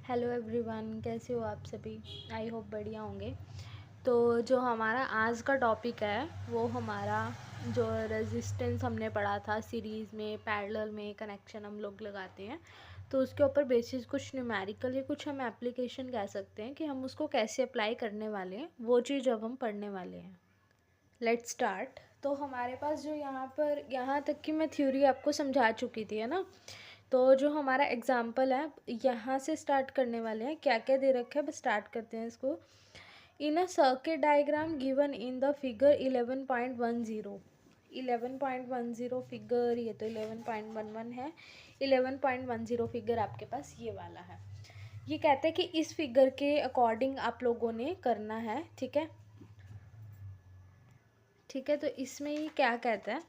Hello everyone, कैसे हो आप सभी। आई होप बढ़िया होंगे। तो जो हमारा आज का टॉपिक है वो हमारा जो रेजिस्टेंस हमने पढ़ा था सीरीज़ में, पैरेलल में कनेक्शन हम लोग लगाते हैं, तो उसके ऊपर बेसिस कुछ न्यूमेरिकल या कुछ हम एप्लीकेशन कह सकते हैं कि हम उसको कैसे अप्लाई करने वाले हैं, वो चीज़ अब हम पढ़ने वाले हैं। Let's start. तो हमारे पास जो यहाँ तक की मैं थ्योरी आपको समझा चुकी थी, है ना। तो जो हमारा एग्जाम्पल है यहाँ से स्टार्ट करने वाले हैं। क्या क्या दे रखा है, बस स्टार्ट करते हैं इसको। In a circuit diagram given in the figure 11.10, 11.10 figure, ये तो 11.11 है, 11.10 फिगर आपके पास ये वाला है। ये कहते हैं कि इस फिगर के अकॉर्डिंग आप लोगों ने करना है, ठीक है। ठीक है, तो इसमें ये क्या कहता है,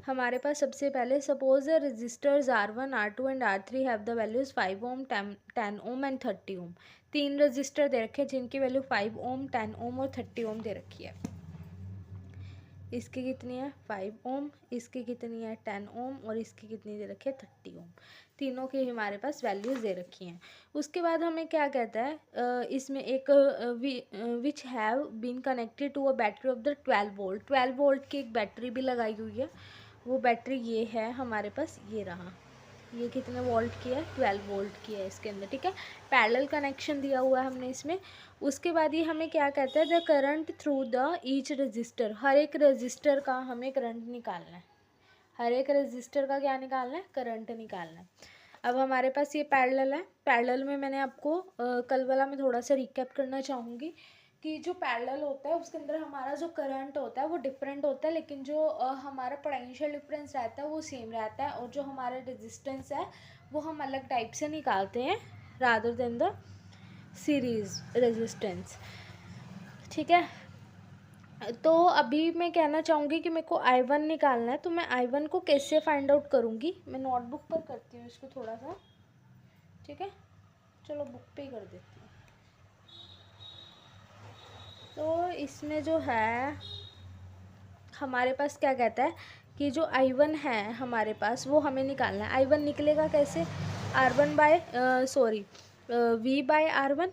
हमारे पास सबसे पहले suppose the registers R1, R2 and R3 have the values 5 ohm, 10 ohm and 30 ohm. तीन रजिस्टर दे रखे हैं जिनकी वैल्यू 5 ओम, 10 ओम और 30 ओम दे रखी है। इसकी कितनी है 5 ओम, इसकी कितनी है 10 ओम और इसकी कितनी दे रखी है 30 ओम। तीनों की हमारे पास वैल्यूज़ दे रखी हैं। उसके बाद हमें क्या कहता है, इसमें एक which have been connected to a battery of the 12 volt, 12 volt की एक बैटरी भी लगाई हुई है। वो बैटरी ये है हमारे पास, ये रहा। ये कितने वोल्ट की है, 12 वोल्ट की है इसके अंदर, ठीक है। पैरेलल कनेक्शन दिया हुआ है हमने इसमें। उसके बाद ये हमें क्या कहता है, the current through the each resistor, हर एक रजिस्टर का हमें करंट निकालना है। हर एक रजिस्टर का क्या निकालना है, करंट निकालना है। अब हमारे पास ये पैरेलल है। पैरेलल में मैंने आपको कल वाला में थोड़ा सा रिकैप करना चाहूँगी कि जो पैरेलल होता है उसके अंदर हमारा जो करंट होता है वो डिफरेंट होता है, लेकिन जो हमारा पोटेंशियल डिफरेंस रहता है वो सेम रहता है, और जो हमारा रेजिस्टेंस है वो हम अलग टाइप से निकालते हैं rather than the series resistance, ठीक है। तो अभी मैं कहना चाहूँगी कि मेरे को I1 निकालना है, तो मैं I1 को कैसे फाइंड आउट करूँगी। मैं नोटबुक पर करती हूँ इसको थोड़ा सा, ठीक है। चलो बुक पे ही कर देती हूँ। तो इसमें जो है हमारे पास क्या कहता है कि जो I1 है हमारे पास वो हमें निकालना है। I1 निकलेगा कैसे, R1 by sorry V by R1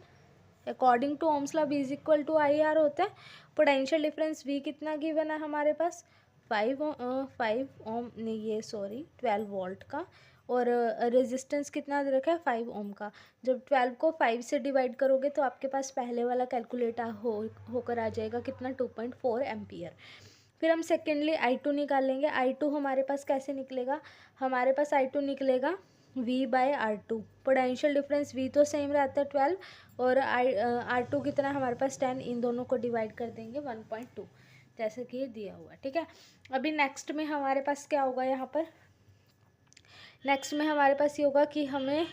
according to ohm's law, V is equal to IR होता है। पोटेंशियल डिफरेंस V कितना गिवन है हमारे पास, 5 ओम नहीं, ये सॉरी 12 वोल्ट का, और रेजिस्टेंस कितना दे रखा है 5 ओम का। जब 12 को 5 से डिवाइड करोगे तो आपके पास पहले वाला कैलकुलेटर होकर आ जाएगा कितना, 2.4 एम्पियर। फिर हम सेकेंडली I2 निकालेंगे। I2 हमारे पास कैसे निकलेगा, हमारे पास I2 निकलेगा V by R2। Potential difference V तो सेम रहता है 12, और R2 कितना हमारे पास 10, इन दोनों को डिवाइड कर देंगे 1.2, जैसे कि ये दिया हुआ है, ठीक है। अभी नेक्स्ट में हमारे पास क्या होगा, यहाँ पर नेक्स्ट में हमारे पास ये होगा कि हमें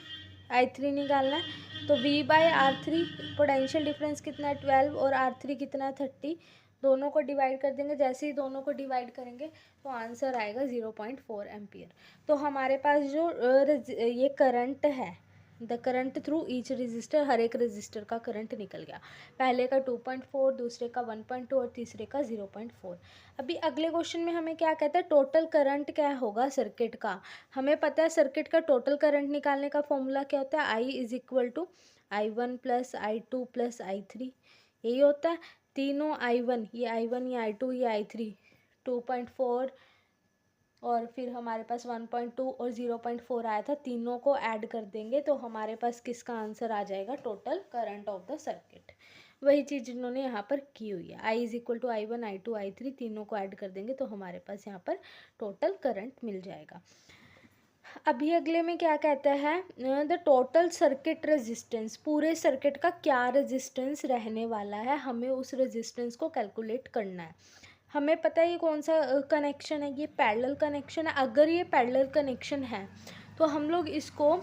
I3 निकालना है। तो V bye R3, potential difference कितना है 12 और R3 कितना है 30, दोनों को डिवाइड कर देंगे। जैसे ही दोनों को डिवाइड करेंगे तो आंसर आएगा 0.4 एम्पियर। तो हमारे पास जो ये करंट है, the current through each resistor, हर एक रजिस्टर का करंट निकल गया। पहले का 2.4, दूसरे का 1.2 और तीसरे का 0.4। अभी अगले क्वेश्चन में हमें क्या कहता है, टोटल करंट क्या होगा सर्किट का। हमें पता है सर्किट का टोटल करंट निकालने का फॉर्मूला क्या होता है, I is equal to I1 plus I2 plus I3, यही होता है। तीनों I1, ये I1, ये I2, ये I3, 2.4 और फिर हमारे पास 1.2 और 0.4 आया था, तीनों को ऐड कर देंगे तो हमारे पास किसका आंसर आ जाएगा, total current of the circuit. वही चीज़ इन्होंने यहाँ पर की हुई है। I is equal to I1, I2, I3, तीनों को ऐड कर देंगे तो हमारे पास यहाँ पर टोटल करंट मिल जाएगा। अभी अगले में क्या कहता है, द टोटल सर्किट रेजिस्टेंस, पूरे सर्किट का क्या रेजिस्टेंस रहने वाला है, हमें उस रेजिस्टेंस को कैलकुलेट करना है। हमें पता है ये कौन सा कनेक्शन है, ये पैरेलल कनेक्शन है। अगर ये पैरेलल कनेक्शन है तो हम लोग इसको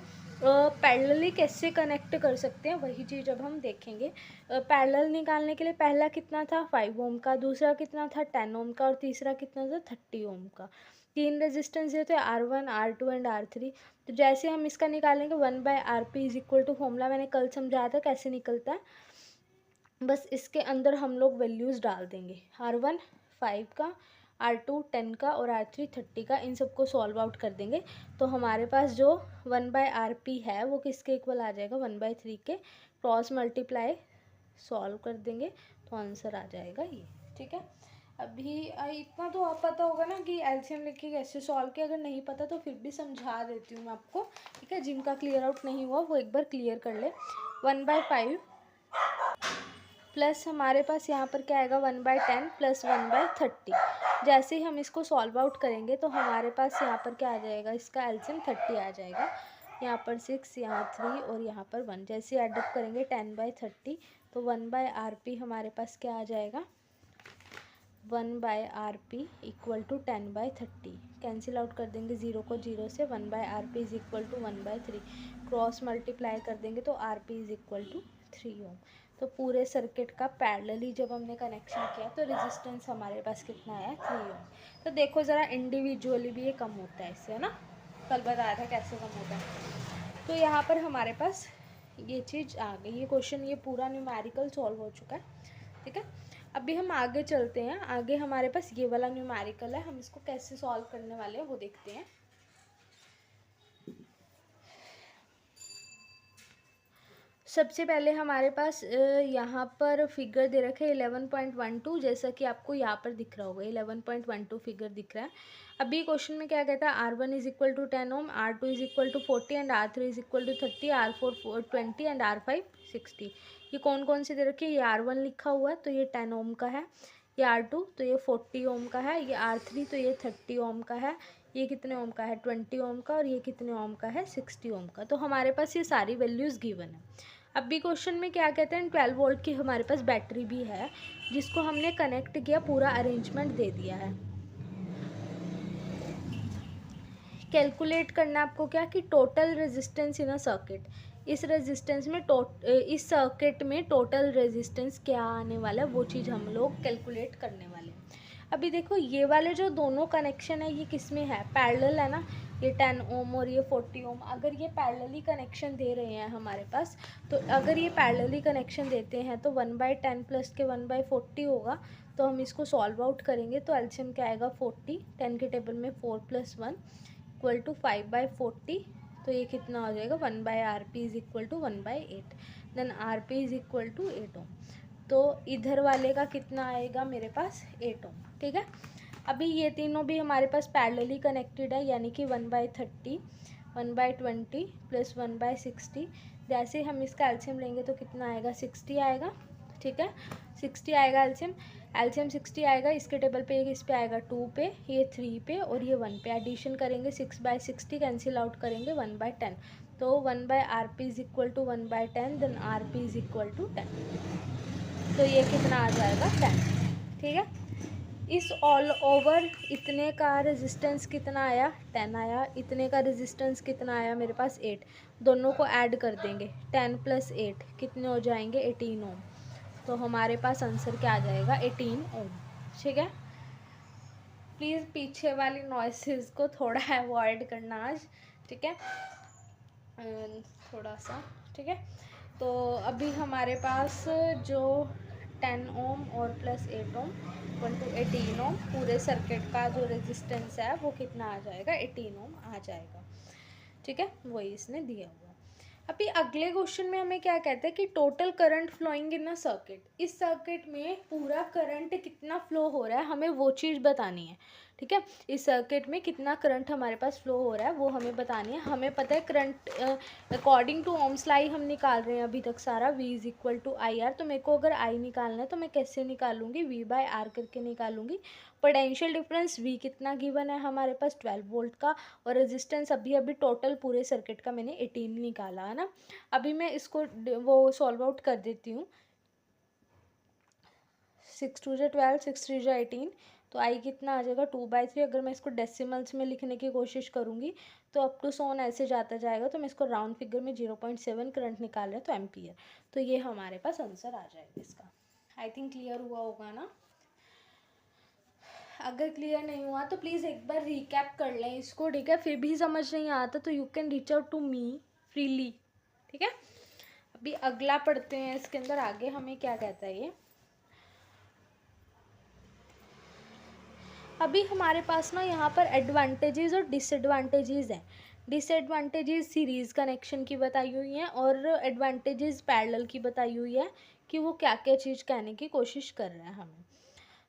पैरेलली कैसे कनेक्ट कर सकते हैं, वही चीज़ अब हम देखेंगे। पैरेलल निकालने के लिए पहला कितना था 5 ओम का, दूसरा कितना था 10 ओम का और तीसरा कितना था 30 ओम का। तीन रेजिस्टेंस ये थे R1, R2 एंड R3। तो जैसे हम इसका निकालेंगे 1/RP is equal to, formula मैंने कल समझाया था कैसे निकलता है, बस इसके अंदर हम लोग वैल्यूज़ डाल देंगे। R1 5 का, R2 10 का और R3 30 का, इन सबको सॉल्व आउट कर देंगे तो हमारे पास जो 1/RP है वो किसके इक्वल आ जाएगा, 1/3 के। क्रॉस मल्टीप्लाई सॉल्व कर देंगे तो आंसर आ जाएगा ये। ठीक है, अभी इतना तो आप पता होगा ना कि एलसीएम लेके कैसे सॉल्व किया। अगर नहीं पता तो फिर भी समझा देती हूँ मैं आपको। ठीक है, जिनका क्लियर आउट नहीं हुआ वो एक बार क्लियर कर ले। 1/5 प्लस हमारे पास यहाँ पर क्या आएगा, 1/10 प्लस 1/30। जैसे ही हम इसको सॉल्व आउट करेंगे तो हमारे पास यहाँ पर क्या आ जाएगा, इसका एलसीएम 30 आ जाएगा। यहाँ पर 6, यहाँ 3 और यहाँ पर 1। जैसे एडअप करेंगे 10/30 तो 1/RP हमारे पास क्या आ जाएगा, 1/RP equal to 10/30। Cancel out कर देंगे 0 को 0 से, 1/RP is equal to 1/3। Cross multiply कर देंगे तो RP is equal to 3 ohm. तो पूरे सर्किट का पैरेलली जब हमने कनेक्शन किया तो रेजिस्टेंस हमारे पास कितना आया, 3 ओम। तो देखो ज़रा इंडिविजुअली भी ये कम होता है इससे, है ना, कल बताया था कैसे कम होता है। तो यहाँ पर हमारे पास ये चीज़ आ गई। ये क्वेश्चन ये पूरा न्यूमेरिकल सॉल्व हो चुका है। ठीक है, अभी हम आगे चलते हैं। आगे हमारे पास ये वाला न्यूमेरिकल है, हम इसको कैसे सॉल्व करने वाले हैं वो देखते हैं। सबसे पहले हमारे पास यहाँ पर फिगर दे रखे 11.12, जैसा कि आपको यहाँ पर दिख रहा होगा 11.12 फिगर दिख रहा है। अभी क्वेश्चन में क्या कहता है, R1 is equal to 10 ohm, R2 is equal to 40 and R3 is equal to 30, R4 20 and R5 60। ये कौन कौन से दे रखे हैं, ये R1 लिखा हुआ है तो ये 10 ओम का है, ये R2 तो ये 40 ओम का है, ये R3 तो ये 30 ओम का है, ये कितने ओम का है 20 ओम का, और ये कितने ओम का है 60 ओम का। तो हमारे पास ये सारी वैल्यूज़ गिवन है। अब भी क्वेश्चन में क्या कहते हैं, 12 वोल्ट की हमारे पास बैटरी भी है जिसको हमने कनेक्ट किया, पूरा अरेंजमेंट दे दिया है। कैलकुलेट करना आपको क्या कि total resistance in a circuit, इस रेजिस्टेंस में इस सर्किट में टोटल रेजिस्टेंस क्या आने वाला है वो चीज़ हम लोग कैलकुलेट करने वाले हैं। अभी देखो ये वाले जो दोनों कनेक्शन है ये किस में है, पैरेलल है ना, ये 10 ओम और ये 40 ओम। अगर ये पैरेलली कनेक्शन दे रहे हैं हमारे पास, तो अगर ये पैरेलली कनेक्शन देते हैं तो 1/10 प्लस के 1/40 होगा। तो हम इसको सॉल्व आउट करेंगे तो एलसीएम क्या आएगा 40, 10 के टेबल में 4 + 1 इक्वल टू 5/40। तो ये कितना हो जाएगा, 1/RP is equal to 1/8। Then RP is equal to 8 ohm. तो इधर वाले का कितना आएगा मेरे पास, 8 ओम। ठीक है, अभी ये तीनों भी हमारे पास पैरेलली कनेक्टेड है, यानी कि 1/30, 1/20 प्लस 1/60। जैसे हम इसका एलसीएम लेंगे तो कितना आएगा, 60 आएगा। ठीक है, 60 आएगा एलसीएम। एलसीएम 60 आएगा, इसके टेबल पे इस पे आएगा 2 पे, ये 3 पे और ये 1 पे। एडिशन करेंगे 6/60, कैंसिल आउट करेंगे 1/10। तो 1/RP is equal to 1/10, then RP is equal to 10। तो ये कितना आ जाएगा, 10। ठीक है, इस ऑल ओवर इतने का रेजिस्टेंस कितना आया, 10 आया। इतने का रेजिस्टेंस कितना आया मेरे पास, 8। दोनों को ऐड कर देंगे, 10 + 8 कितने हो जाएंगे, 18 ओम। तो हमारे पास आंसर क्या आ जाएगा, 18 ओम। ठीक है, प्लीज़ पीछे वाली नॉइसेस को थोड़ा अवॉइड करना आज। ठीक है, थोड़ा सा। ठीक है, तो अभी हमारे पास जो 10 ओम और प्लस 8 ओम इक्वल टू 18 ओम, पूरे सर्किट का जो रेजिस्टेंस है वो कितना आ जाएगा, 18 ओम आ जाएगा। ठीक है, वही इसने दिया हुआ। अभी अगले क्वेश्चन में हमें क्या कहते हैं कि total current flowing in a circuit, इस सर्किट में पूरा करंट कितना फ्लो हो रहा है हमें वो चीज़ बतानी है। ठीक है, इस सर्किट में कितना करंट हमारे पास फ्लो हो रहा है वो हमें बतानी है। हमें पता है current according to ohm's law हम निकाल रहे हैं अभी तक सारा, V is equal to IR। तो मेरे को अगर I निकालना है तो मैं कैसे निकालूंगी, V/R करके निकालूंगी। पोटेंशियल डिफरेंस V कितना गिवन है हमारे पास, 12 वोल्ट का, और रेजिस्टेंस अभी टोटल पूरे सर्किट का मैंने 18 निकाला है ना। अभी मैं इसको वो सॉल्व आउट कर देती हूँ। 6 2 × 12, 6 3 × 18। तो I कितना आ जाएगा, 2/3। अगर मैं इसको डेसिमल्स में लिखने की कोशिश करूँगी तो अप टू सोन ऐसे जाता जाएगा। तो मैं इसको राउंड फिगर में 0.7 करंट निकाल रहे हैं तो एम्पियर। तो ये हमारे पास आंसर आ जाएगा इसका। आई थिंक क्लियर हुआ होगा ना। अगर क्लियर नहीं हुआ तो प्लीज़ एक बार रिकैप कर लें इसको। ठीक है, फिर भी समझ नहीं आता तो you can reach out to me freely. ठीक है, अभी अगला पढ़ते हैं। इसके अंदर आगे हमें क्या कहता है ये, अभी हमारे पास ना यहाँ पर एडवांटेजेस और डिसएडवांटेजेस हैं। डिसएडवांटेजेस सीरीज़ कनेक्शन की बताई हुई हैं और एडवांटेजेस पैरेलल की बताई हुई है कि वो क्या क्या चीज़ कहने की कोशिश कर रहा है हमें।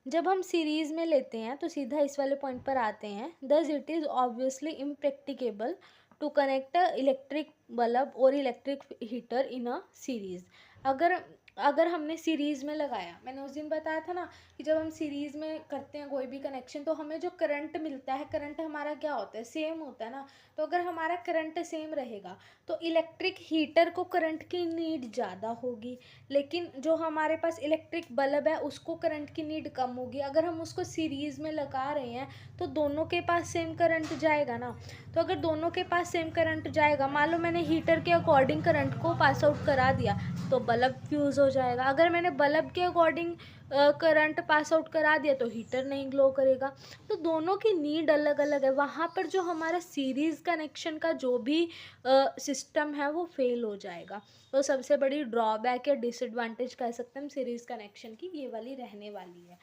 जब हम सीरीज़ में लेते हैं तो सीधा इस वाले पॉइंट पर आते हैं, thus it is obviously impracticable to connect a electric bulb और electric heater in a series. अगर अगर हमने सीरीज़ में लगाया, मैंने उस दिन बताया था ना कि जब हम सीरीज़ में करते हैं कोई भी कनेक्शन तो हमें जो करंट मिलता है, करंट हमारा क्या होता है, सेम होता है ना। तो अगर हमारा करंट सेम रहेगा तो इलेक्ट्रिक हीटर को करंट की नीड ज़्यादा होगी, लेकिन जो हमारे पास इलेक्ट्रिक बल्ब है उसको करंट की नीड कम होगी। अगर हम उसको सीरीज़ में लगा रहे हैं तो दोनों के पास सेम करंट जाएगा ना। तो अगर दोनों के पास सेम करंट जाएगा, मान लो मैंने हीटर के अकॉर्डिंग करंट को पास आउट करा दिया तो बल्ब फ्यूज़ हो जाएगा। अगर मैंने बल्ब के अकॉर्डिंग करंट पास आउट करा दिया तो हीटर नहीं ग्लो करेगा। तो दोनों की नीड अलग अलग है। वहाँ पर जो हमारा सीरीज़ कनेक्शन का जो भी सिस्टम है वो फेल हो जाएगा। तो सबसे बड़ी ड्रॉबैक या डिसएडवांटेज कह सकते हैं हम सीरीज़ कनेक्शन की, ये वाली रहने वाली है।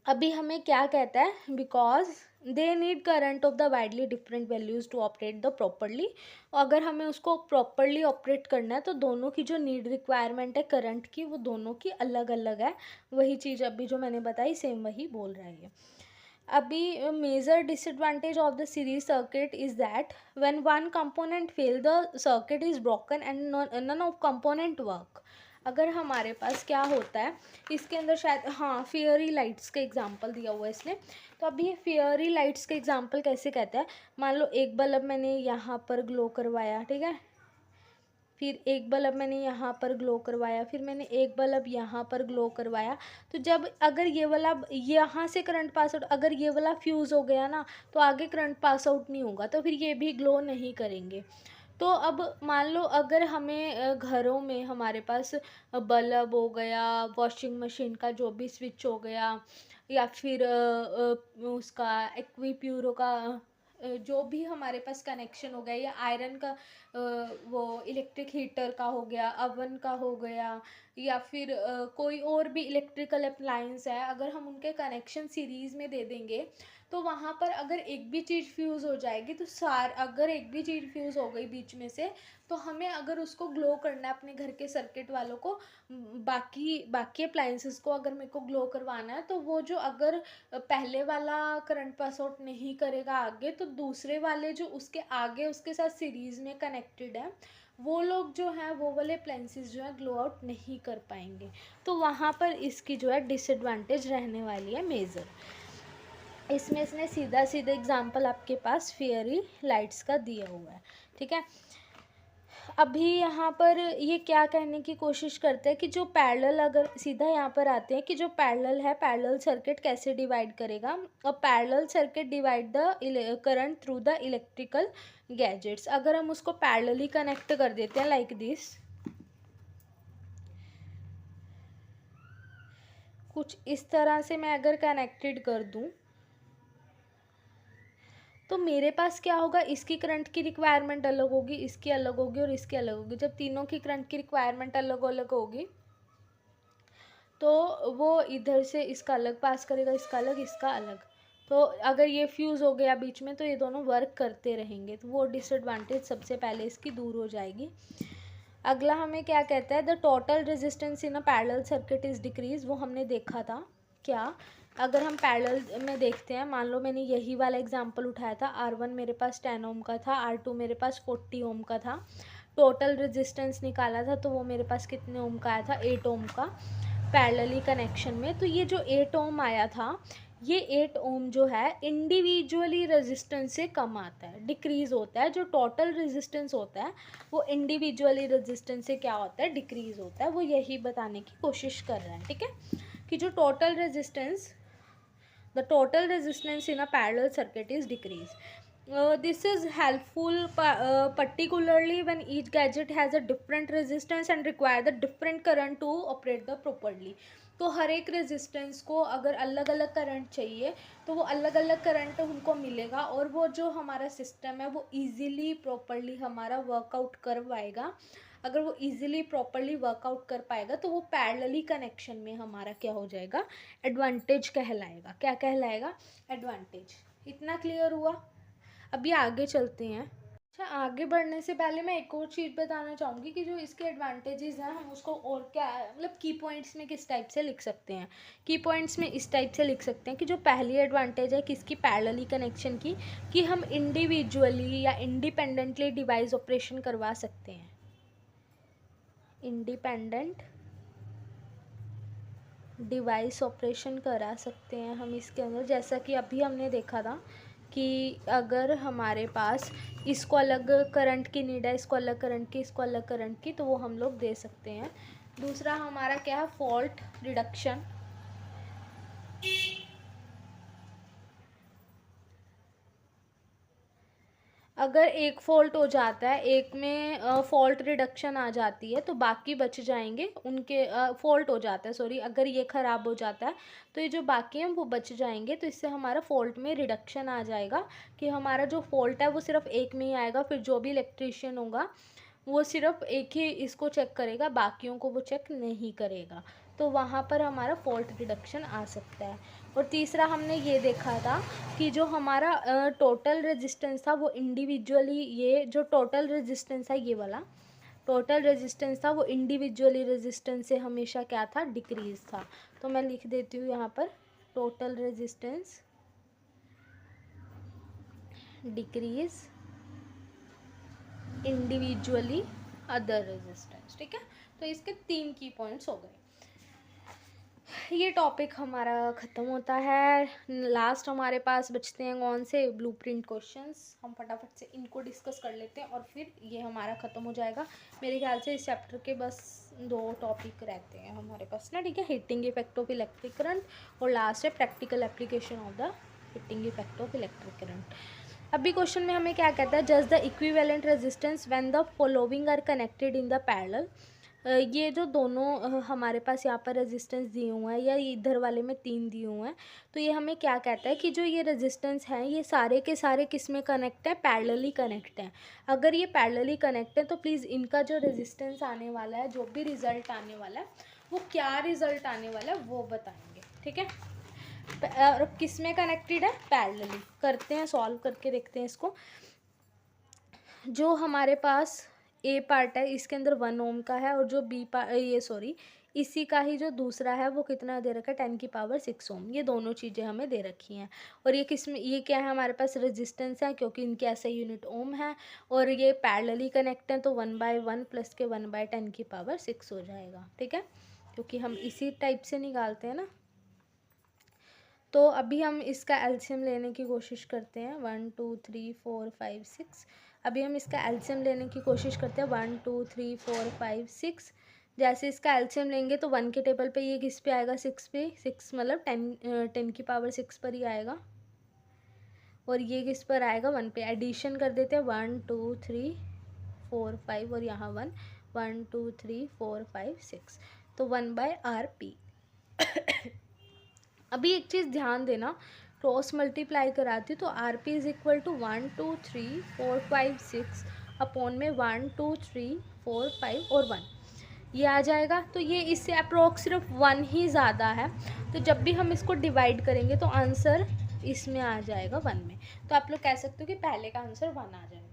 अभी हमें क्या कहता है, because they need current of the widely different values to operate the properly. अगर हमें उसको प्रॉपरली ऑपरेट करना है तो दोनों की जो नीड रिक्वायरमेंट है करंट की वो दोनों की अलग अलग है। वही चीज़ अभी जो मैंने बताई सेम वही बोल रही है। अभी major disadvantage of the series circuit is that when one component fail the circuit is broken and none of component work. अगर हमारे पास क्या होता है इसके अंदर, शायद हाँ फेयरी लाइट्स का एग्जांपल दिया हुआ है इसने। तो अभी ये फेयरी लाइट्स का एग्जांपल कैसे कहता है, मान लो एक बल्ब मैंने यहाँ पर ग्लो करवाया, ठीक है, फिर एक बल्ब मैंने यहाँ पर ग्लो करवाया, फिर मैंने एक बल्ब यहाँ पर ग्लो करवाया। तो जब अगर ये वाला यहाँ से करंट पास आउट, अगर ये वाला फ्यूज़ हो गया ना तो आगे करंट पास आउट नहीं होगा, तो फिर ये भी ग्लो नहीं करेंगे। तो अब मान लो अगर हमें घरों में हमारे पास बल्ब हो गया, वॉशिंग मशीन का जो भी स्विच हो गया, या फिर उसका एक्वीप्यूरो का जो भी हमारे पास कनेक्शन हो गया, या आयरन का वो इलेक्ट्रिक हीटर का हो गया, अवन का हो गया, या फिर कोई और भी इलेक्ट्रिकल अप्लायंस है, अगर हम उनके कनेक्शन सीरीज़ में दे देंगे तो वहाँ पर अगर एक भी चीज़ फ्यूज़ हो जाएगी तो अगर एक भी चीज़ फ्यूज़ हो गई बीच में से, तो हमें अगर उसको ग्लो करना है अपने घर के सर्किट वालों को, बाकी बाकी अप्लायंसेस को अगर मेरे को ग्लो करवाना है, तो वो जो अगर पहले वाला करंट पास आउट नहीं करेगा आगे, तो दूसरे वाले जो उसके आगे उसके साथ सीरीज़ में कनेक्टेड है वो लोग जो हैं वो वाले अप्लायंसेस जो है ग्लो आउट नहीं कर पाएंगे। तो वहाँ पर इसकी जो है डिसएडवांटेज रहने वाली है मेजर। इसमें इसने सीधा सीधा एग्जांपल आपके पास फेयरी लाइट्स का दिया हुआ है, ठीक है। अभी यहाँ पर ये क्या कहने की कोशिश करते हैं कि जो पैरेलल, अगर सीधा यहाँ पर आते हैं कि जो पैरेलल है, पैरेलल सर्किट कैसे डिवाइड करेगा। और parallel circuit divide the current through the electrical gadgets. अगर हम उसको पैरेलली कनेक्ट कर देते हैं लाइक दिस, कुछ इस तरह से मैं अगर कनेक्टेड कर दूँ तो मेरे पास क्या होगा, इसकी करंट की रिक्वायरमेंट अलग होगी, इसकी अलग होगी और इसकी अलग होगी। जब तीनों की करंट की रिक्वायरमेंट अलग अलग होगी तो वो इधर से इसका अलग पास करेगा, इसका अलग, इसका अलग। तो अगर ये फ्यूज़ हो गया बीच में तो ये दोनों वर्क करते रहेंगे, तो वो डिसएडवांटेज सबसे पहले इसकी दूर हो जाएगी। अगला हमें क्या कहता है, the total resistance in a parallel circuit is decrease. वो हमने देखा था क्या, अगर हम पैरेलल में देखते हैं, मान लो मैंने यही वाला एग्जांपल उठाया था, R1 मेरे पास 10 ओम का था, R2 मेरे पास 40 ओम का था, टोटल रेजिस्टेंस निकाला था तो वो मेरे पास कितने ओम का आया था, 8 ओम का पैरेलली कनेक्शन में। तो ये जो 8 ओम आया था, ये 8 ओम जो है इंडिविजुअली रेजिस्टेंस से कम आता है, डिक्रीज़ होता है। जो टोटल रेजिस्टेंस होता है वो इंडिविजुअली रेजिस्टेंस से क्या होता है, डिक्रीज़ होता है। वो यही बताने की कोशिश कर रहा है, ठीक है, कि जो total resistance, the total resistance in a parallel circuit is decreased. This is helpful particularly when each gadget has a different resistance and require the different current to operate the properly. तो हर एक resistance को अगर अलग अलग current चाहिए तो वो अलग अलग करंट उनको मिलेगा और वो जो हमारा सिस्टम है वो इजीली प्रॉपरली हमारा वर्कआउट करवाएगा। अगर वो इजीली प्रॉपरली वर्कआउट कर पाएगा तो वो पैरेलली कनेक्शन में हमारा क्या हो जाएगा, एडवांटेज कहलाएगा। क्या कहलाएगा, एडवांटेज। इतना क्लियर हुआ। अभी आगे चलते हैं। अच्छा, आगे बढ़ने से पहले मैं एक और चीज़ बताना चाहूँगी कि जो इसके एडवांटेजेस हैं हम उसको और क्या मतलब की पॉइंट्स में किस टाइप से लिख सकते हैं। की पॉइंट्स में इस टाइप से लिख सकते हैं कि जो पहली एडवांटेज है किसकी, पैरेलली कनेक्शन की, कि हम इंडिविजुअली या इंडिपेंडेंटली डिवाइस ऑपरेशन करवा सकते हैं। इंडिपेंडेंट डिवाइस ऑपरेशन करा सकते हैं हम इसके अंदर। जैसा कि अभी हमने देखा था कि अगर हमारे पास इसको अलग करंट की नीड है, इसको अलग करंट की, इसको अलग करंट की, तो वो हम लोग दे सकते हैं। दूसरा हमारा क्या है, फॉल्ट रिडक्शन। अगर एक फॉल्ट हो जाता है, एक में फॉल्ट रिडक्शन आ जाती है तो बाकी बच जाएंगे, उनके फॉल्ट हो जाता है, सॉरी, अगर ये ख़राब हो जाता है तो ये जो बाकी हैं वो बच जाएंगे। तो इससे हमारा फॉल्ट में रिडक्शन आ जाएगा कि हमारा जो फॉल्ट है वो सिर्फ एक में ही आएगा। फिर जो भी इलेक्ट्रीशियन होगा वो सिर्फ एक ही इसको चेक करेगा, बाकियों को वो चेक नहीं करेगा। तो वहाँ पर हमारा फॉल्ट रिडक्शन आ सकता है। और तीसरा हमने ये देखा था कि जो हमारा टोटल रेजिस्टेंस था वो इंडिविजुअली, ये जो टोटल रेजिस्टेंस है ये वाला टोटल रेजिस्टेंस था वो इंडिविजुअली रेजिस्टेंस से हमेशा क्या था, डिक्रीज था। तो मैं लिख देती हूँ यहाँ पर total resistance decrease individually other resistance. ठीक है, तो इसके 3 की पॉइंट्स हो गए। ये टॉपिक हमारा ख़त्म होता है। लास्ट हमारे पास बचते हैं कौन से, ब्लूप्रिंट क्वेश्चंस। हम फटाफट से इनको डिस्कस कर लेते हैं और फिर ये हमारा ख़त्म हो जाएगा। मेरे ख्याल से इस चैप्टर के बस 2 टॉपिक रहते हैं हमारे पास ना। ठीक है, heating effect of electric current और लास्ट है practical application of the heating effect of electric current. अभी क्वेश्चन में हमें क्या कहता है, just the equivalent resistance when the following are connected in the parallel. ये जो दोनों हमारे पास यहाँ पर रेजिस्टेंस दिए हुए हैं या इधर वाले में 3 दिए हुए हैं, तो ये हमें क्या कहता है कि जो ये रेजिस्टेंस हैं ये सारे के सारे किस में कनेक्ट है, पैरेलली कनेक्ट हैं। अगर ये पैरेलली कनेक्ट है तो प्लीज़ इनका जो रेजिस्टेंस आने वाला है, जो भी रिज़ल्ट आने वाला है, वो क्या रिज़ल्ट आने वाला है वो बताएंगे। ठीक है, और किस में कनेक्टेड है, पैरेलली। करते हैं, सॉल्व करके देखते हैं इसको। जो हमारे पास ए पार्ट है इसके अंदर 1 ओम का है, और जो बी पार्ट, ये सॉरी, इसी का ही जो दूसरा है वो कितना दे रखा है, 10 की पावर 6 ओम। ये दोनों चीज़ें हमें दे रखी हैं। और ये किस में, ये क्या है, हमारे पास रेजिस्टेंस है क्योंकि इनके ऐसे यूनिट ओम है, और ये पैरेलली कनेक्ट हैं तो 1/1 प्लस के 1/10 की पावर 6 हो जाएगा। ठीक है, क्योंकि हम इसी टाइप से निकालते हैं ना। तो अभी हम इसका एलसीएम लेने की कोशिश करते हैं। 1 2 3 4 5 6। अभी हम इसका एलसीएम लेने की कोशिश करते हैं। 1 2 3 4 5 6। जैसे इसका एलसीएम लेंगे तो 1 के टेबल पे ये किस पे आएगा, 6 पे। 6 मतलब 10 की पावर 6 पर ही आएगा। और ये किस पर आएगा, 1 पे। एडिशन कर देते हैं, 1 2 3 4 5 और यहाँ 1 1 2 3 4 5 6। तो 1/RP। अभी एक चीज़ ध्यान देना, क्रॉस मल्टीप्लाई कराती तो R P is equal to 1 2 3 4 5 6 upon में 1 2 3 4 5 और 1 ये आ जाएगा। तो ये इससे अप्रोक्स सिर्फ 1 ही ज़्यादा है। तो जब भी हम इसको डिवाइड करेंगे तो आंसर इसमें आ जाएगा 1 में। तो आप लोग कह सकते हो कि पहले का आंसर 1 आ जाएगा।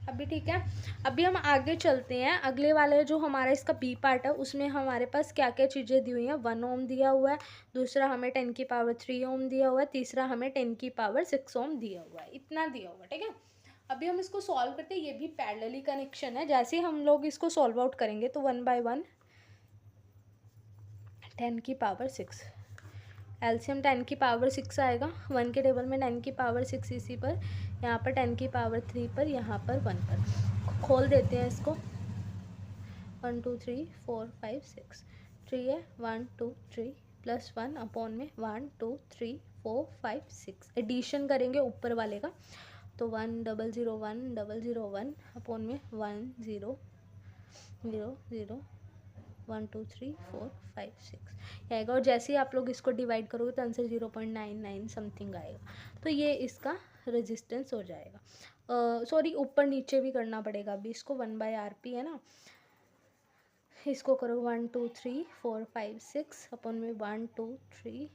अभी ठीक है, अभी हम आगे चलते हैं। अगले वाले जो हमारा इसका बी पार्ट है उसमें हमारे पास क्या क्या चीज़ें दी हुई हैं। 1 ओम दिया हुआ है, दूसरा हमें 10 की पावर 3 ओम दिया हुआ है, तीसरा हमें 10 की पावर 6 ओम दिया हुआ है। इतना दिया हुआ है। ठीक है, अभी हम इसको सॉल्व करते हैं। ये भी पैरेलली कनेक्शन है। जैसे ही हम लोग इसको सॉल्व आउट करेंगे तो 1/1 10 की पावर 6, एलसीएम 10 की पावर 6 आएगा। 1 के टेबल में 10 की पावर 6 इसी पर, यहाँ पर 10 की पावर 3 पर, यहाँ पर 1 पर। खोल देते हैं इसको। 1 2 3 4 5 6 3 है, 1 2 3 प्लस 1 अपॉन में 1 2 3 4 5 6। एडिशन करेंगे ऊपर वाले का तो 1 0 0 1 0 0 1 अपॉन में 1 0 0 0 1 2 3 4 5 6 आएगा। और जैसे ही आप लोग इसको डिवाइड करोगे तो आंसर 0.99 समथिंग आएगा। तो ये इसका रेजिस्टेंस हो जाएगा। सॉरी, ऊपर नीचे भी करना पड़ेगा अभी इसको। 1/RP है ना, इसको करो 1 2 3 4 5 6 अपन में 1 2 3,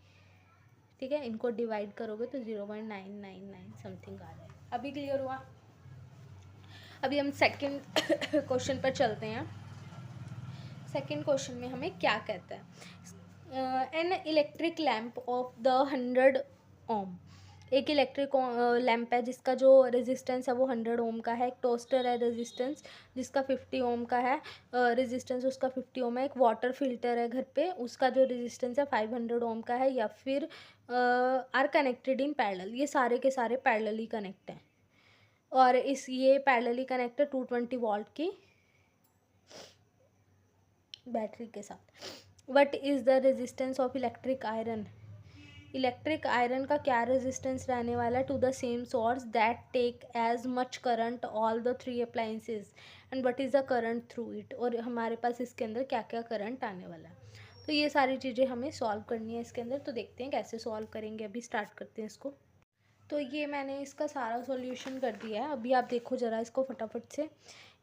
ठीक है। इनको डिवाइड करोगे तो 0.999 समथिंग आ जाएगा। अभी क्लियर हुआ? अभी हम सेकंड क्वेश्चन पर चलते हैं। सेकंड क्वेश्चन में हमें क्या कहता है, an electric lamp of the 100 ओम, एक इलेक्ट्रिक लैम्प है जिसका जो रेजिस्टेंस है वो 100 ओम का है। एक टोस्टर है रेजिस्टेंस जिसका 50 ओम का है, रेजिस्टेंस उसका 50 ओम है। एक वाटर फिल्टर है घर पे, उसका जो रेजिस्टेंस है 500 ओम का है, या फिर आर कनेक्टेड इन पैरेलल। ये सारे के सारे पैरेलली कनेक्ट हैं और ये पैरेलली कनेक्ट है 220 वोल्ट की बैटरी के साथ। What is the resistance of electric iron, electric iron का क्या रेजिस्टेंस रहने वाला है to the same source that take as much current all the 3 appliances and what is the current through it, और हमारे पास इसके अंदर क्या क्या करंट आने वाला है। तो ये सारी चीज़ें हमें सॉल्व करनी है इसके अंदर। तो देखते हैं कैसे सॉल्व करेंगे, अभी स्टार्ट करते हैं इसको। तो ये मैंने इसका सारा सॉल्यूशन कर दिया है। अभी आप देखो ज़रा इसको फटाफट से।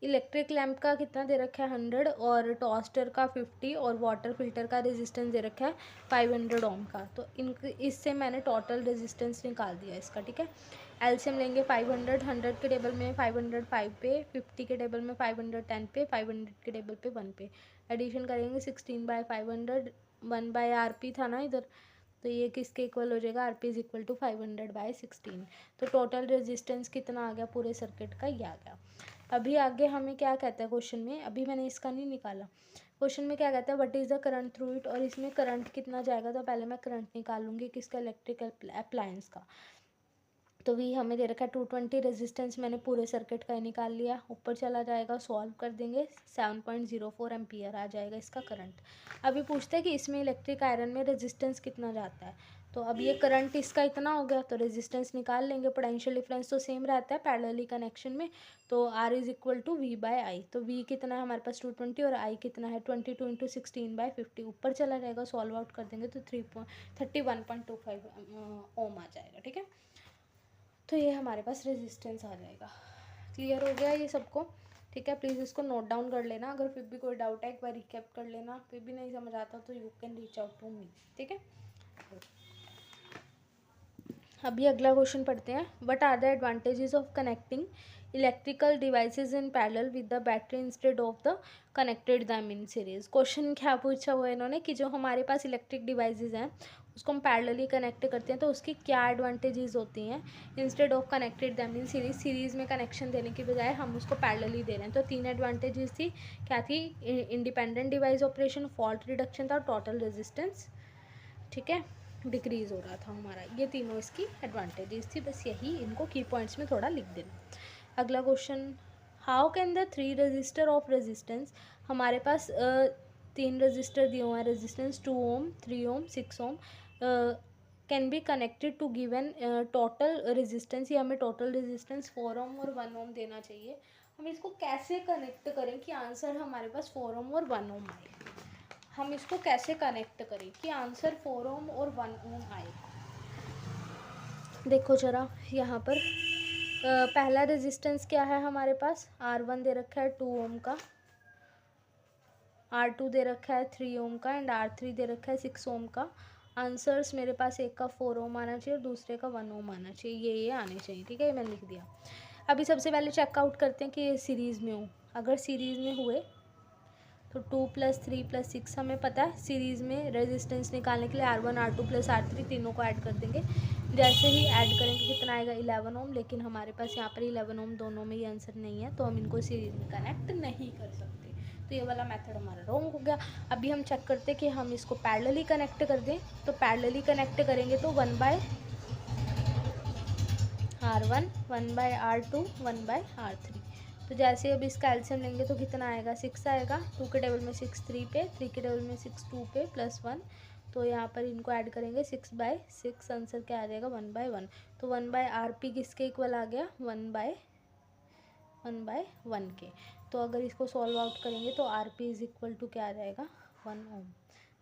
इलेक्ट्रिक लैम्प का कितना दे रखा है 100, और टोस्टर का 50, और वाटर फिल्टर का रेजिस्टेंस दे रखा है 500 ओम का। तो इससे मैंने टोटल रेजिस्टेंस निकाल दिया इसका, ठीक है। एलसीएम लेंगे 500, 100 के टेबल में 505 पे, 50 के टेबल में 510 पे, 500 के टेबल पे 1 पे। एडिशन करेंगे 16/500, 1/RP था ना इधर, तो ये किसके इक्वल हो जाएगा, R P is equal to 500/16। तो टोटल रेजिस्टेंस कितना आ गया पूरे सर्किट का, ये आ गया। अभी आगे हमें क्या कहता है क्वेश्चन में, अभी मैंने इसका नहीं निकाला। क्वेश्चन में क्या कहता है, what is the current through it, और इसमें करंट कितना जाएगा। तो पहले मैं करंट निकाल लूँगी किसका, इलेक्ट्रिकल अप्लायंस का। तो भी हमें दे रखा है 220, रेजिस्टेंस मैंने पूरे सर्किट का ही निकाल लिया। ऊपर चला जाएगा, सॉल्व कर देंगे, 7.04 एम्पियर आ जाएगा इसका करंट। अभी पूछते हैं कि इसमें इलेक्ट्रिक आयरन में रेजिस्टेंस कितना जाता है। तो अब ये करंट इसका इतना हो गया, तो रेजिस्टेंस निकाल लेंगे। पोटेंशियल डिफरेंस तो सेम रहता है पैरेलली कनेक्शन में, तो R is equal to V/I। तो V कितना है हमारे पास 220, और I कितना है 22 इंटू 16/50। ऊपर चला जाएगा, सॉल्व आउट कर देंगे तो 31.25 ओम आ जाएगा, ठीक है। तो ये हमारे पास रेजिस्टेंस आ जाएगा। क्लियर हो गया ये सबको, ठीक है। प्लीज़ इसको नोट डाउन कर लेना, अगर फिर भी कोई डाउट है एक बार रिकैप कर लेना, फिर भी नहीं समझ आता तो you can reach out to me, ठीक है। अभी अगला क्वेश्चन पढ़ते हैं। What are the advantages of connecting electrical devices in parallel with the battery instead of the connected them in series. Question क्या पूछा हुआ है इन्होंने कि जो हमारे पास इलेक्ट्रिक डिवाइसेस हैं उसको हम पैरेलली कनेक्ट करते हैं तो उसकी क्या एडवांटेजेस होती हैं instead of connected them in series. Series में कनेक्शन देने की बजाय हम उसको पैरेलली दे रहे हैं। तो 3 एडवांटेजेस थी, क्या थी, independent device operation, fault reduction था, टोटल रेजिस्टेंस, ठीक है, डिक्रीज़ हो रहा था हमारा। ये तीनों इसकी एडवांटेजेस थी, बस यही इनको की पॉइंट्स में थोड़ा लिख देना। अगला question, how can the 3 register of resistance, हमारे पास 3 रजिस्टर दिए हुए हैं, resistance 2 ohm, 3 ohm, 6 ohm, can be connected to given total resistance. ये हमें टोटल रेजिस्टेंस 4 ओम और 1 ओम देना चाहिए। हम इसको कैसे कनेक्ट करें कि आंसर हमारे पास 4 ओम और 1 ओम आए। हम इसको कैसे कनेक्ट करें कि आंसर 4 ओम और 1 ओम आए। देखो जरा यहाँ पर पहला रेजिस्टेंस क्या है हमारे पास, R1 दे रखा है 2 ओम का, R2 दे रखा है 3 ओम का, एंड R3 दे रखा है 6 ओम का। आंसर्स मेरे पास एक का 4 ओम आना चाहिए और दूसरे का 1 ओम आना चाहिए, ये आने चाहिए, ठीक है, ये मैंने लिख दिया। अभी सबसे पहले चेकआउट करते हैं कि ये सीरीज़ में हो। अगर सीरीज़ में हुए तो 2 + 3 + 6 हमें पता है। सीरीज़ में रेजिस्टेंस निकालने के लिए R1 R2 + R3 तीनों को ऐड कर देंगे। जैसे ही ऐड करेंगे कितना आएगा 11 ओम, लेकिन हमारे पास यहाँ पर 11 ओम दोनों में ही आंसर नहीं है, तो हम इनको सीरीज़ में कनेक्ट नहीं कर सकते। तो ये वाला मेथड हमारा रॉन्ग हो गया। अभी हम चेक करते हैं कि हम इसको पैरेलली कनेक्ट कर दें। तो पैरेलली कनेक्ट करेंगे तो 1/R1, 1/R2, 1/R3। तो जैसे अब इसका एलसीएम लेंगे तो कितना आएगा, 6 आएगा। 2 के टेबल में 6 3 पे, 3 के टेबल में 6 2 पे, +1। तो यहाँ पर इनको ऐड करेंगे 6/6, आंसर क्या आ जाएगा 1/1। तो 1/RP किसके इक्वल आ गया, 1/1 के। तो अगर इसको सॉल्व आउट करेंगे तो RP इज इक्वल टू क्या आ जाएगा 1 ओम।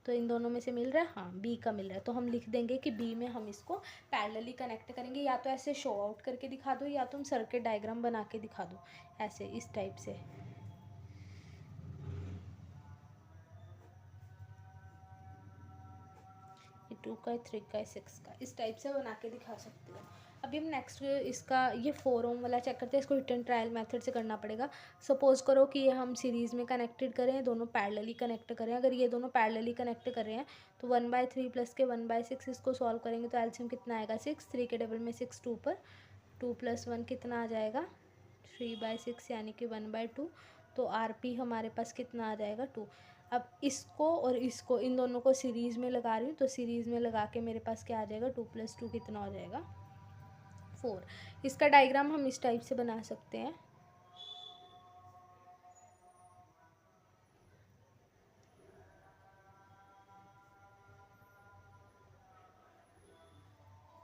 तो इन दोनों में से मिल रहा है, हाँ बी का मिल रहा है। तो हम लिख देंगे कि बी में हम इसको पैरेलली कनेक्ट करेंगे। या तो ऐसे शो आउट करके दिखा दो, या तुम सर्किट डायग्राम बना के दिखा दो, ऐसे इस टाइप से। ये 2 का है, 3 का है, 6 का, इस टाइप से बना के दिखा सकती हूँ। अभी हम नेक्स्ट इसका ये 4 ओम वाला चेक करते हैं। इसको हिट एंड ट्रायल मेथड से करना पड़ेगा। सपोज करो कि ये हम सीरीज़ में कनेक्टेड करें, दोनों पैरेलली कनेक्ट करें। अगर ये दोनों पैरेलली कनेक्ट कर रहे हैं तो 1/3 प्लस के 1/6 इसको सॉल्व करेंगे तो एलसीएम कितना आएगा 6। 3 के डबल में 6 2 पर 2 + 1 कितना आ जाएगा 3/6 यानी कि 1/2। तो आरपी हमारे पास कितना आ जाएगा 2। अब इसको और इसको इन दोनों को सीरीज़ में लगा रही हूँ तो सीरीज़ में लगा के मेरे पास क्या आ जाएगा 2 + 2 कितना हो जाएगा 4। इसका डायग्राम हम इस टाइप से बना सकते हैं।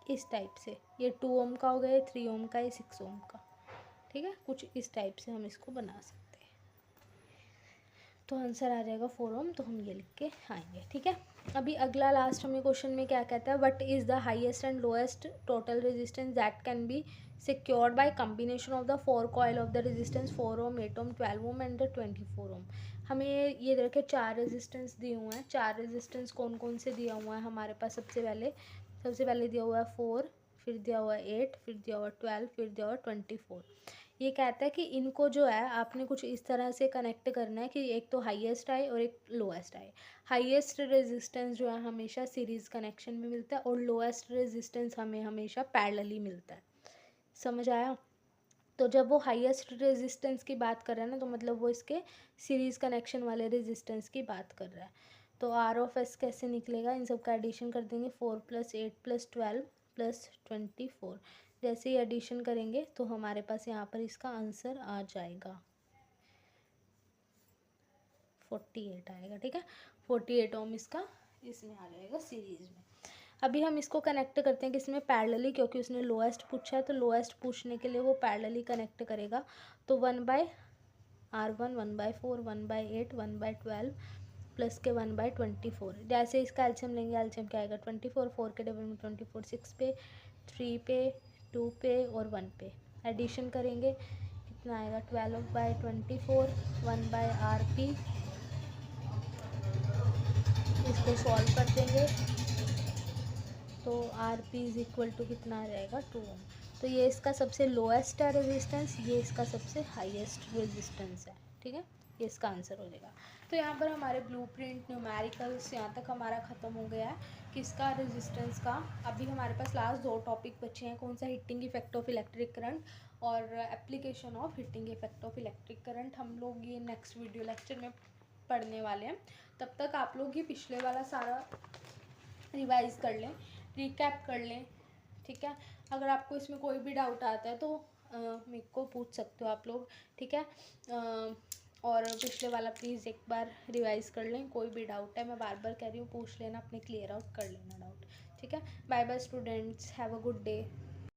इस टाइप से ये 2 ओम का हो गया, 3 ओम का, ये 6 ओम का। ठीक है, कुछ इस टाइप से हम इसको बना सकते हैं। तो आंसर आ जाएगा 4 ओम, तो हम ये लिख के आएंगे। ठीक है, अभी अगला लास्ट हमें क्वेश्चन में क्या कहता है, what is the highest and lowest total resistance that can be secured by combination of the 4 coil of the resistance 4 ohm, 8 ohm, 12 ohm and the 24 ohm. हमें ये देखिए 4 रेजिस्टेंस दिए हुए हैं। 4 रेजिस्टेंस कौन कौन से दिया हुआ है हमारे पास, सबसे पहले दिया हुआ है 4, फिर दिया हुआ है 8, फिर दिया हुआ है 12, फिर दिया हुआ है 24। ये कहता है कि इनको जो है आपने कुछ इस तरह से कनेक्ट करना है कि एक तो हाईएस्ट आए और एक लोएस्ट आए। हाईएस्ट रेजिस्टेंस जो है हमेशा सीरीज़ कनेक्शन में मिलता है और लोएस्ट रेजिस्टेंस हमें हमेशा पैरेलली मिलता है। समझ आया? तो जब वो हाईएस्ट रेजिस्टेंस की बात कर रहा है ना, तो मतलब वो इसके सीरीज़ कनेक्शन वाले रेजिस्टेंस की बात कर रहा है। तो आर ऑफ एस कैसे निकलेगा, इन सब का एडिशन कर देंगे। 4 + 8 + 12 + 24। जैसे ही एडिशन करेंगे तो हमारे पास यहाँ पर इसका आंसर आ जाएगा 48 आएगा। ठीक है, 48 ओम इसका इसमें आ जाएगा सीरीज़ में। अभी हम इसको कनेक्ट करते हैं किसमें, पैरेलली, क्योंकि उसने लोएस्ट पूछा है तो लोएस्ट पूछने के लिए वो पैरेलली कनेक्ट करेगा। तो 1/R1, 1/4, 1/8, 1/12 प्लस के 1/24। जैसे इसका एलसीएम लेंगे, एलसीएम क्या आएगा 24, 4 के डबल में 24, 6 पे, 3 पे, 2 पे और 1 पे। एडिशन करेंगे कितना आएगा 12/24, 1/RP। इसको सॉल्व कर देंगे तो RP इज इक्वल टू कितना आ जाएगा 2 ओम। तो ये इसका सबसे लोएस्ट है रेजिस्टेंस, ये इसका सबसे हाईएस्ट रेजिस्टेंस है। ठीक है, ये इसका आंसर हो जाएगा। तो यहाँ पर हमारे ब्लूप्रिंट न्यूमेरिकल्स यहाँ तक हमारा ख़त्म हो गया है किसका, रेजिस्टेंस का। अभी हमारे पास लास्ट 2 टॉपिक बचे हैं, कौन सा, heating effect of electric current और application of heating effect of electric current. हम लोग ये नेक्स्ट वीडियो लेक्चर में पढ़ने वाले हैं। तब तक आप लोग ये पिछले वाला सारा रिवाइज कर लें, रिकैप कर लें। ठीक है, अगर आपको इसमें कोई भी डाउट आता है तो मेरे को पूछ सकते हो आप लोग। ठीक है, और पिछले वाला प्लीज़ एक बार रिवाइज कर लें। कोई भी डाउट है, मैं बार बार कह रही हूँ, पूछ लेना, अपने क्लियर आउट कर लेना डाउट। ठीक है, bye bye students, have a good day.